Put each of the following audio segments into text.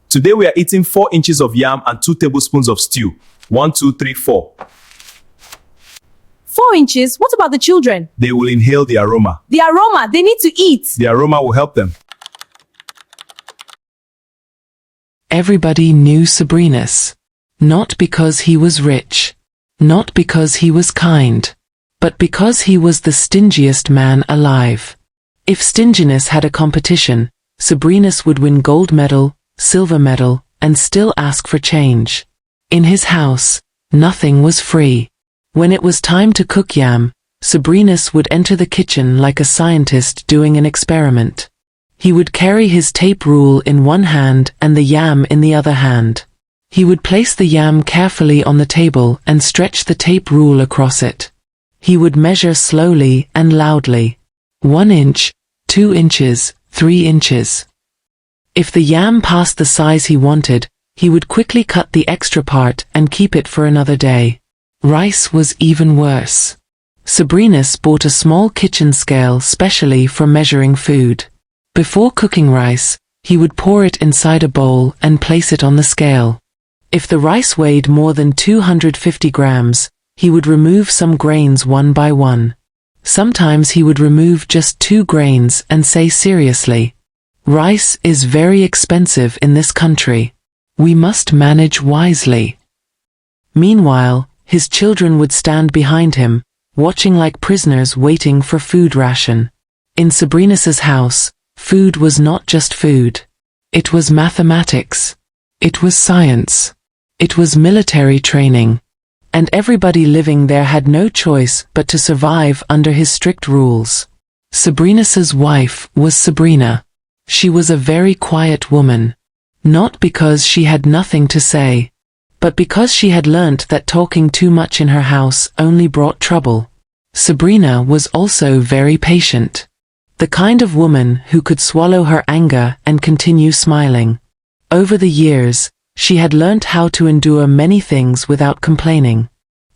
Today we are eating 4 inches of yam and 2 tablespoons of stew. 1, 2, 3, 4. 4 inches? What about the children? They will inhale the aroma. The aroma, they need to eat. The aroma will help them. Everybody knew Sabrinas. Not because he was rich. Not because he was kind. But because he was the stingiest man alive. If stinginess had a competition, Sabrinas would win gold medal, silver medal, and still ask for change. In his house, nothing was free. When it was time to cook yam, Sabrinas would enter the kitchen like a scientist doing an experiment. He would carry his tape rule in one hand and the yam in the other hand. He would place the yam carefully on the table and stretch the tape rule across it. He would measure slowly and loudly. 1 inch, 2 inches, 3 inches. If the yam passed the size he wanted, he would quickly cut the extra part and keep it for another day. Rice was even worse. Sabrinas bought a small kitchen scale specially for measuring food. Before cooking rice, he would pour it inside a bowl and place it on the scale. If the rice weighed more than 250 grams, he would remove some grains one by one. Sometimes he would remove just 2 grains and say seriously, "Rice is very expensive in this country. We must manage wisely." Meanwhile, his children would stand behind him, watching like prisoners waiting for food ration. In Sabrinas's house, food was not just food. It was mathematics. It was science. It was military training. And everybody living there had no choice but to survive under his strict rules. Sabrinas's wife was Sabrina. She was a very quiet woman. Not because she had nothing to say, but because she had learnt that talking too much in her house only brought trouble. Sabrina was also very patient. The kind of woman who could swallow her anger and continue smiling. Over the years, she had learnt how to endure many things without complaining.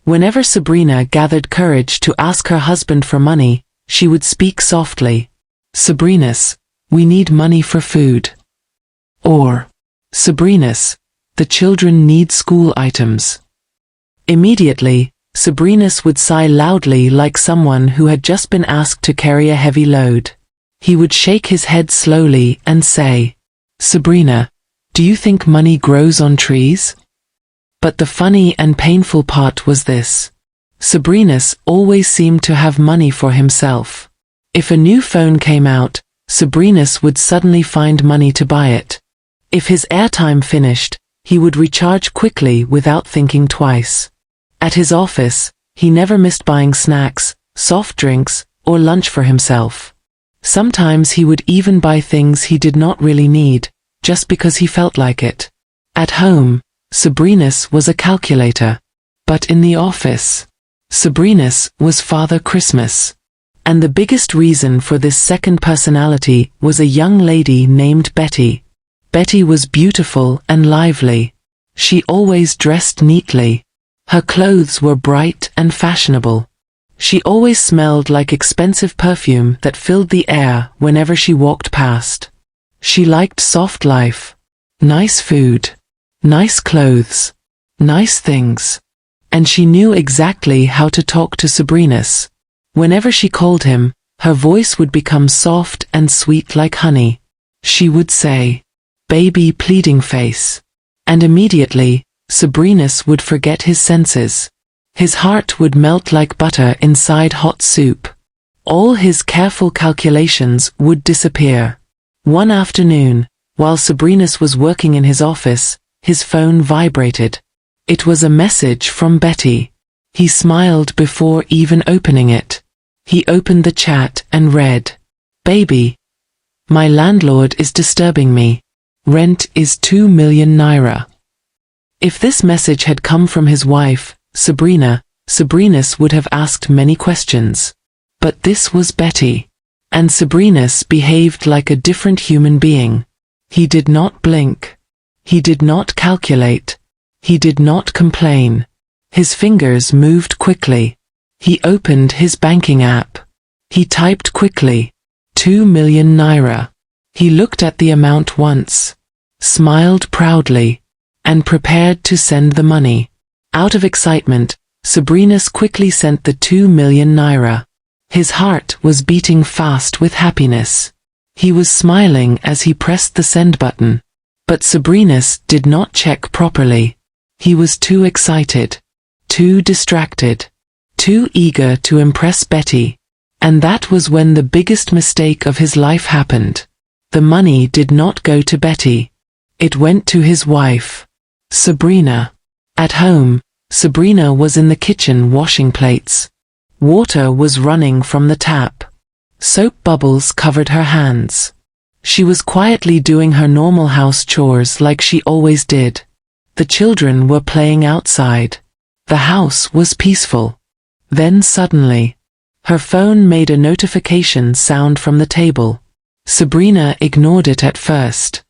Whenever Sabrina gathered courage to ask her husband for money, she would speak softly. "Sabrinas, we need money for food." Or, "Sabrinas, the children need school items." Immediately, Sabrinas would sigh loudly like someone who had just been asked to carry a heavy load. He would shake his head slowly and say, "Sabrina, do you think money grows on trees?" But the funny and painful part was this. Sabrinas always seemed to have money for himself. If a new phone came out, Sabrinas would suddenly find money to buy it. If his airtime finished, he would recharge quickly without thinking twice. At his office, he never missed buying snacks, soft drinks, or lunch for himself. Sometimes he would even buy things he did not really need, just because he felt like it. At home, Sabrinas was a calculator. But in the office, Sabrinas was Father Christmas. And the biggest reason for this second personality was a young lady named Betty. Betty was beautiful and lively. She always dressed neatly. Her clothes were bright and fashionable. She always smelled like expensive perfume that filled the air whenever she walked past. She liked soft life, nice food, nice clothes, nice things. And she knew exactly how to talk to Sabrinas. Whenever she called him, her voice would become soft and sweet like honey. She would say, "Baby pleading face." And immediately, Sabrinas would forget his senses. His heart would melt like butter inside hot soup. All his careful calculations would disappear. One afternoon, while Sabrinas was working in his office, his phone vibrated. It was a message from Betty. He smiled before even opening it. He opened the chat and read, "Baby, my landlord is disturbing me. Rent is 2 million naira. If this message had come from his wife, Sabrina, Sabrinas would have asked many questions. But this was Betty. And Sabrinas behaved like a different human being. He did not blink. He did not calculate. He did not complain. His fingers moved quickly. He opened his banking app. He typed quickly, 2 million naira. He looked at the amount once. smiled proudly, and prepared to send the money. Out of excitement, Sabrina quickly sent the 2 million naira. His heart was beating fast with happiness. He was smiling as he pressed the send button. But Sabrina did not check properly. He was too excited, too distracted, too eager to impress Betty. And that was when the biggest mistake of his life happened. The money did not go to Betty. It went to his wife, Sabrina. At home, Sabrina was in the kitchen washing plates. Water was running from the tap. Soap bubbles covered her hands. She was quietly doing her normal house chores like she always did. The children were playing outside. The house was peaceful. Then suddenly, her phone made a notification sound from the table. Sabrina ignored it at first.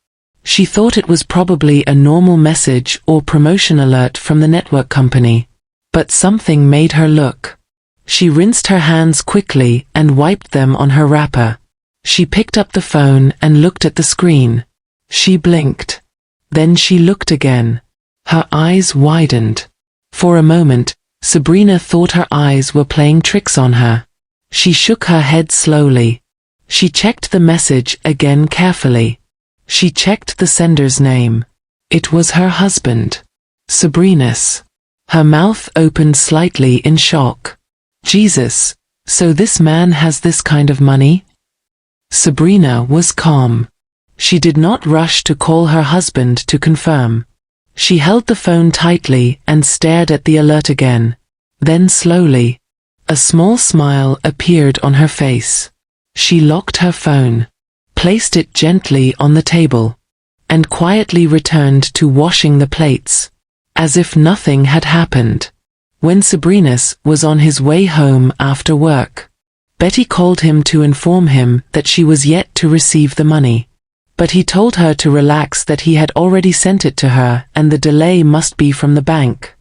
She thought it was probably a normal message or promotion alert from the network company. But something made her look. She rinsed her hands quickly and wiped them on her wrapper. She picked up the phone and looked at the screen. She blinked. Then she looked again. Her eyes widened. For a moment, Sabrina thought her eyes were playing tricks on her. She shook her head slowly. She checked the message again carefully. She checked the sender's name. It was her husband, Sabrina's. Her mouth opened slightly in shock. Jesus, so this man has this kind of money? Sabrina was calm. She did not rush to call her husband to confirm. She held the phone tightly and stared at the alert again. Then slowly, a small smile appeared on her face. She locked her phone, placed it gently on the table, and quietly returned to washing the plates, as if nothing had happened. When Sabrina was on his way home after work, Betty called him to inform him that she was yet to receive the money. But he told her to relax, that he had already sent it to her and the delay must be from the bank.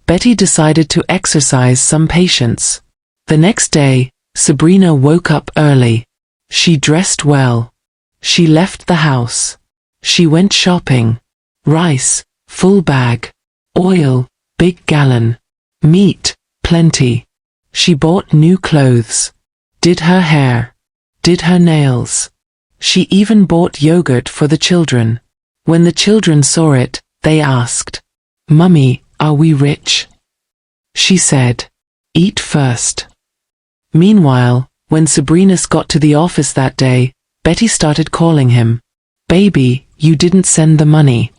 Betty decided to exercise some patience. The next day, Sabrina woke up early. She dressed well. She left the house. She went shopping. Rice, full bag. Oil, big gallon. Meat, plenty. She bought new clothes. Did her hair. Did her nails. She even bought yogurt for the children. When the children saw it, they asked, "Mummy, are we rich?" She said, "Eat first." Meanwhile, when Sabrina got to the office that day, Betty started calling him. "Baby, you didn't send the money."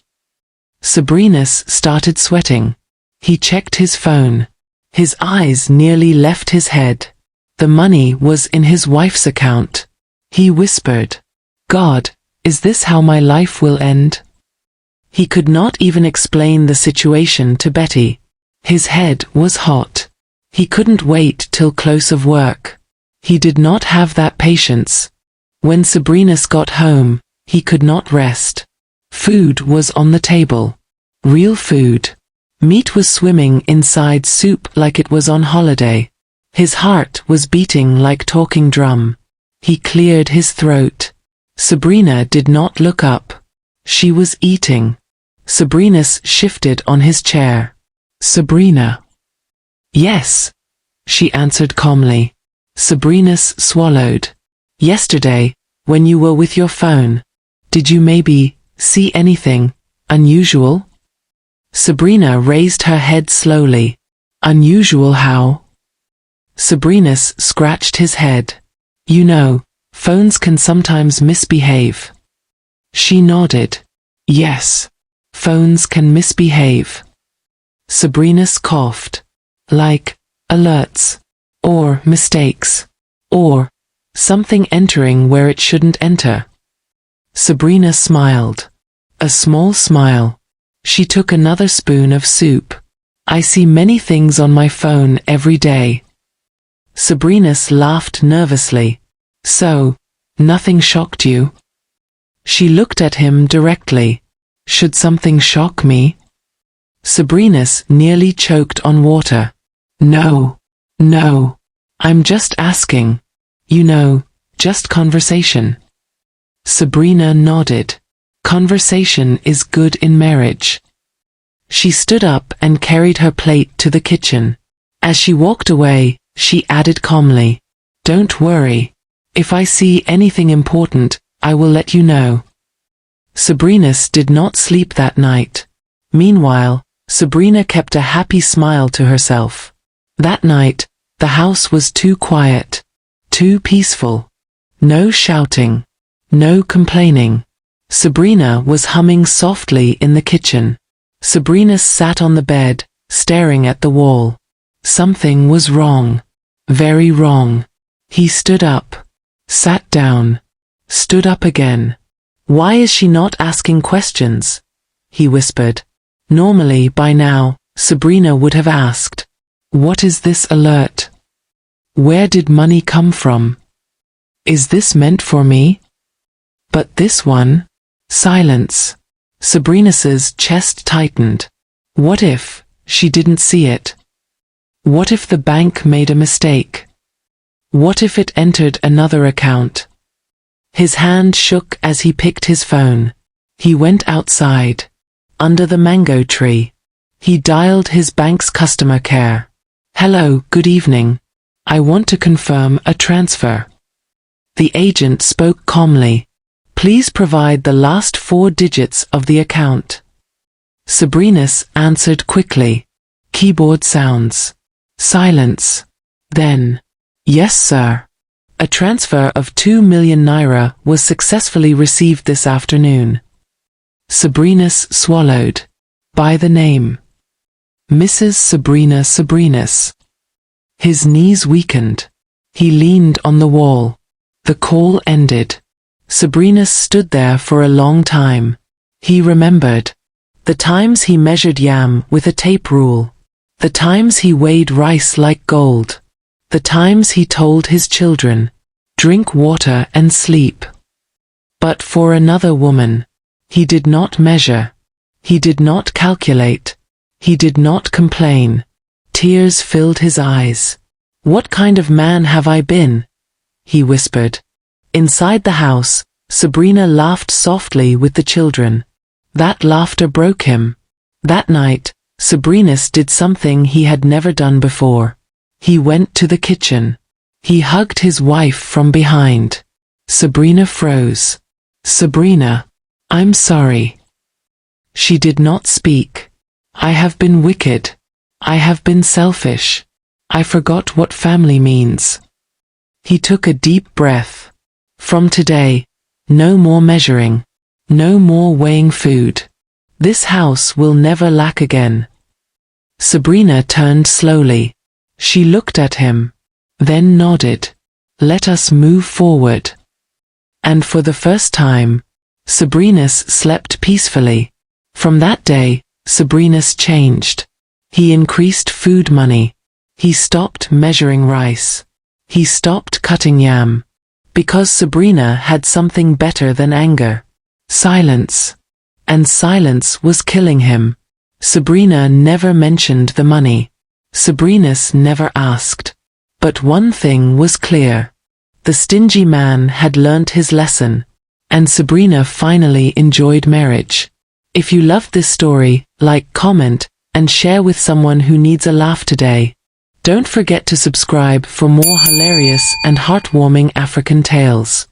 Sabrina started sweating. He checked his phone. His eyes nearly left his head. The money was in his wife's account. He whispered, "God, is this how my life will end?" He could not even explain the situation to Betty. His head was hot. He couldn't wait till close of work. He did not have that patience. When Sabrina got home, he could not rest. Food was on the table. Real food. Meat was swimming inside soup like it was on holiday. His heart was beating like talking drum. He cleared his throat. Sabrina did not look up. She was eating. Sabrina shifted on his chair. "Sabrina." "Yes," she answered calmly. Sabrina swallowed. "Yesterday, when you were with your phone, did you maybe see anything unusual?" Sabrina raised her head slowly. "Unusual how?" Sabrina scratched his head. "You know, phones can sometimes misbehave." She nodded. "Yes, phones can misbehave." Sabrina coughed. "Like alerts, or mistakes, or something entering where it shouldn't enter." Sabrina smiled. A small smile. She took another spoon of soup. "I see many things on my phone every day." Sabrina laughed nervously. "So, nothing shocked you?" She looked at him directly. "Should something shock me?" Sabrina nearly choked on water. No, I'm just asking. You know, just conversation." Sabrina nodded. Conversation is good in marriage. She stood up and carried her plate to the kitchen. As she walked away, she added calmly, "Don't worry. If I see anything important, I will let you know." Sabrina did not sleep that night. Meanwhile, Sabrina kept a happy smile to herself. That night, the house was too quiet, too peaceful. No shouting, no complaining. Sabrina was humming softly in the kitchen. Sabrina sat on the bed, staring at the wall. Something was wrong. Very wrong. He stood up, sat down, stood up again. "Why is she not asking questions?" he whispered. Normally, by now, Sabrina would have asked, "What is this alert? Where did money come from? Is this meant for me?" But this one? Silence. Sabrina's chest tightened. What if she didn't see it? What if the bank made a mistake? What if it entered another account? His hand shook as he picked his phone. He went outside. Under the mango tree. He dialed his bank's customer care. "Hello, good evening. I want to confirm a transfer." The agent spoke calmly. "Please provide the last 4 digits of the account." Sabrina answered quickly. Keyboard sounds. Silence. Then, "Yes, sir. A transfer of 2 million naira was successfully received this afternoon." Sabrina swallowed. By the name. Mrs. Sabrina. His knees weakened. He leaned on the wall. The call ended. Sabrina stood there for a long time. He remembered. The times he measured yam with a tape rule. The times he weighed rice like gold. The times he told his children, "Drink water and sleep." But for another woman, he did not measure. He did not calculate. He did not complain. Tears filled his eyes. "What kind of man have I been?" he whispered. Inside the house, Sabrina laughed softly with the children. That laughter broke him. That night, Sabrina did something he had never done before. He went to the kitchen. He hugged his wife from behind. Sabrina froze. "Sabrina, I'm sorry." She did not speak. "I have been wicked. I have been selfish. I forgot what family means." He took a deep breath. From today, no more measuring. No more weighing food. This house will never lack again. Sabrina turned slowly. She looked at him, then nodded. "Let us move forward." And for the first time, Sabrina slept peacefully. From that day, Sabrina changed. He increased food money. He stopped measuring rice. He stopped cutting yam. Because Sabrina had something better than anger. Silence. And silence was killing him. Sabrina never mentioned the money. Sabrina never asked. But one thing was clear. The stingy man had learnt his lesson. And Sabrina finally enjoyed marriage. If you loved this story, like, comment, and share with someone who needs a laugh today. Don't forget to subscribe for more hilarious and heartwarming African tales.